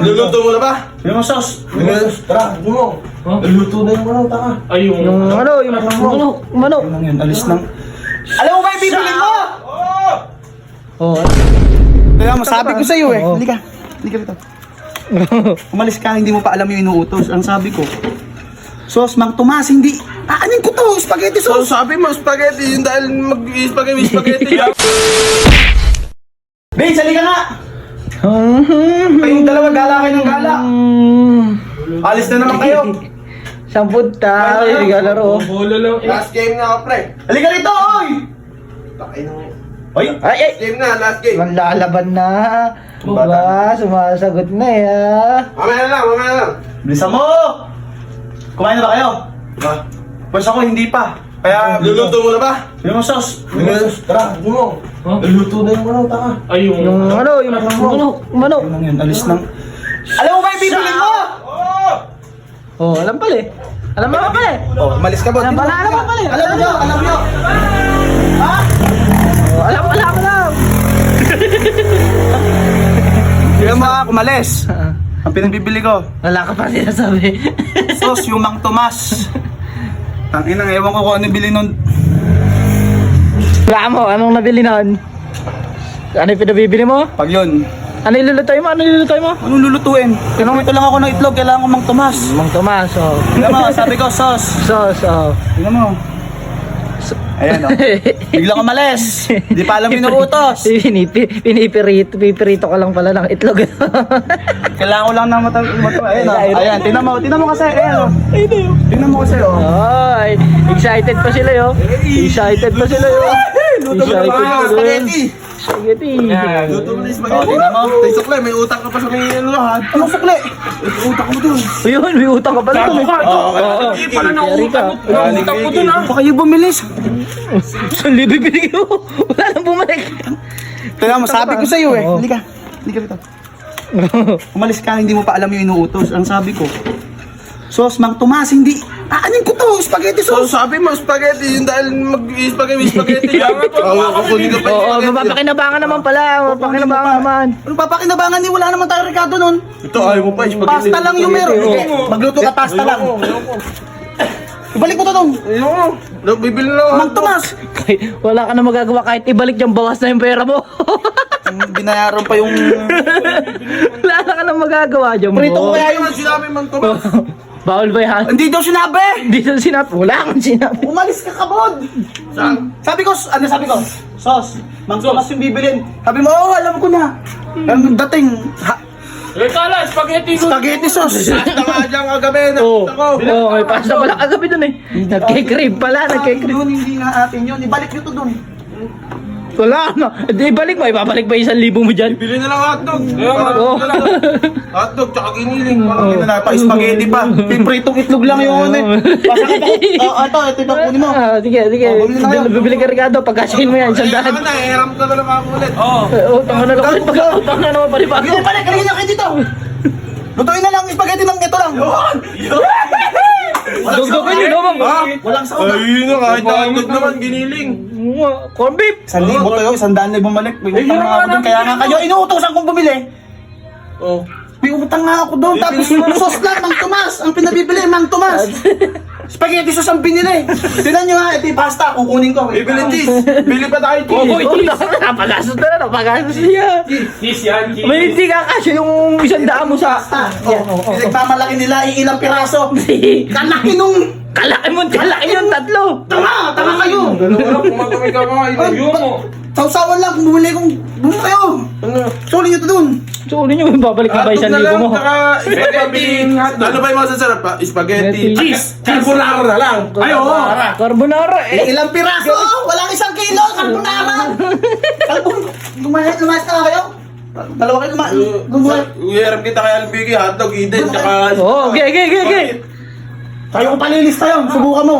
Luluto mo na ba? Yung mga sauce. Tara, mo. Luluto na yung manok, taka. Ay, yung Manok. Yun lang yun, alis lang. Alam mo ba yung bibilin mo? Oh. Kaya masabi ko sa'yo eh. Halika. Halika dito. Umalis ka, hindi mo pa alam yung inuutos. Ang sabi ko, Sos, Mang Tomas, hindi. Aanin ko to, spaghetti So, sauce. sabi mo, spaghetti, yun dahil mag-spaghetti. Babe, halika nga. Kayong dalawa, gala kayo ng gala. Alis na naman kayo. Sampunta, hindi ka laro. Bola lang. Last game na ako, pre. Halika rito, oy! Takay na. Oy! Ay, Game na, last game. manlalaban na. Ba, sumasagot na Mamaya na lang. Bilisan mo! Kumain na ba kayo? Ha? Pues ako, hindi pa. Kaya, Luluto mo na ba? yung mga sauce. Tara, mo. Luluto na yung manok, taka. Ay, yung manok. Yun lang yun, alis lang. Alam mo ba yung bibilin mo? Oh, alam pala eh. Alam mo pala eh. Oh, umalis ka ba? Alam pala, alam mo pala eh. Alam nyo. Ha? Oh, alam. Kaya mga kumalis. Ang pinagbibili ko, Wala ka pa sinasabi. sauce yung Mang Tomas. Tanginang, ewan ko kung ano bili nun. Wala mo, anong nabili nun? Ano yung pinabibili mo? Pag yun, Ano yung lulutoy mo? anong lulutuin? Tinungito lang ako ng itlog, kailangan ko Mang Tomas. Mang Tomas, oh. Tingnan mo, sabi ko, sauce. Sauce, oh. Tingnan mo. Ayan o. Biglang umalis. Di pa alam yung inuutos. Pinipirito ka lang pala ng itlog. Kailangan ko lang na Ayan o. Ayan, tingnan mo kasi. Ayan o. Tingnan mo kasi o. Ay, excited pa sila yo. Excited pa sila yo. Luto mo na ba? Spaghetti. Spaghetti. Luto mo na yung O, spaghetti. tingnan mo. May sukle, may utang ka pa sa may lahat. Anong sukli? May utang mo dun. Ayun, may utang ka pala dun. Hindi pala na utang mo dun, ha? Baka kayo bumilis. Saan libre binigyan mo? Wala nang bumalik. Tingnan mo, sabi ko sa'yo eh. Halika. Halika rito. Umalis ka, hindi mo pa alam yung inuutos. Ang sabi ko, Sos, Mang Tomas, hindi. Aanin ko to, spaghetti So, sauce. sabi mo, spaghetti, yun dahil mag-spaghetti. Kukunin ka pa yung Oo, spaghetti. mapapakinabangan naman pala. Mapapakinabangan naman. Ano papakinabangan ni? Wala naman tayo Ricardo nun. Ito, ayaw mo pa yung spaghetti. Pasta lang yung meron. Magluto ka pasta lang. Ibalik mo to dong. Ayaw. Bibili na lang. Mang Tomas. Wala ka na magagawa kahit ibalik dyan, bawas na yung pera mo. Binayaran pa yung... Wala ka na magagawa dyan, Prito ko boss. kaya Ayaw yung... nga sinabi, Mang Tomas. Bawal ba yan? Hindi daw sinabi. Hindi sa sinap. Wala kang sinap. Umalis ka kabod. Saan? Sabi ko, Sos, Mang Tomas yung bibilin. Sabi mo, oo, alam ko na. Ang dating, Kala, spaghetti sauce. Basta nga dyan kagabi, Oo. nakita ko. Oo, may pasta pala kagabi dun eh. Nagkikrib pala, nagkikrib. Yun, hindi nga atin yun. Ibalik nyo to dun. Wala na. Hindi, ibalik mo. Ibabalik ba 1,000 mo dyan? Bili na lang hotdog. Oo. Hotdog, tsaka giniling. Hindi na pa-spaghetti pa. Pipritong itlog lang yun eh. Pasakit ako. Ito kunin mo. Ah, sige. bumili na kayo. Bibili ka Ricardo. Pagkasihin mo yan, 100. Ano na, hiram ka na naman ako ulit. Utang na naman ulit. Utang na naman palibago. Hindi balik, kanina kayo dito. Lutuin na lang yung spaghetti ng ito lang. Dugdugin yun naman. Walang sauna. Ayun na, kahit hotdog naman, giniling. Corn beef. 1,000 to yun, 100 na bumalik. May utang nga ako dun, kaya nga kayo inuutosan kong bumili. Oh. May utang nga ako doon, tapos sauce lang, Mang Tomas. Ang pinabibili, Mang Tomas. Spaghetti sauce ang binili. Tignan nyo ha, ito yung pasta, kukunin ko. Bibili cheese. Bili pa tayo cheese. Napagastos na. Napagastos niya. Cheese yan, cheese. May hindi ka kasi yung 100 mo sa... Pinagmamalaki nila ilang piraso. Kalaki nung... Kalaki yung tatlo. Tama kayo. Kumakamay ka mga ilayo mo. Sausawan lang, kung bumili kayo. Suli nyo to dun. So, ulit nyo babalik na ba 1,000 mo? Saka spaghetti. Ano ba yung masasarap pa? Spaghetti. Cheese. Carbonara na lang. Ay, oo. Carbonara eh. Ilang piraso? Walang 1 kilo, carbonara. Lumayas na kayo. Dalawa kayo lumayas. Uyaram kita kay Albigi, hotdog, Eden, tsaka... Oo, okay. Kayo ko palilista yun, subukan mo.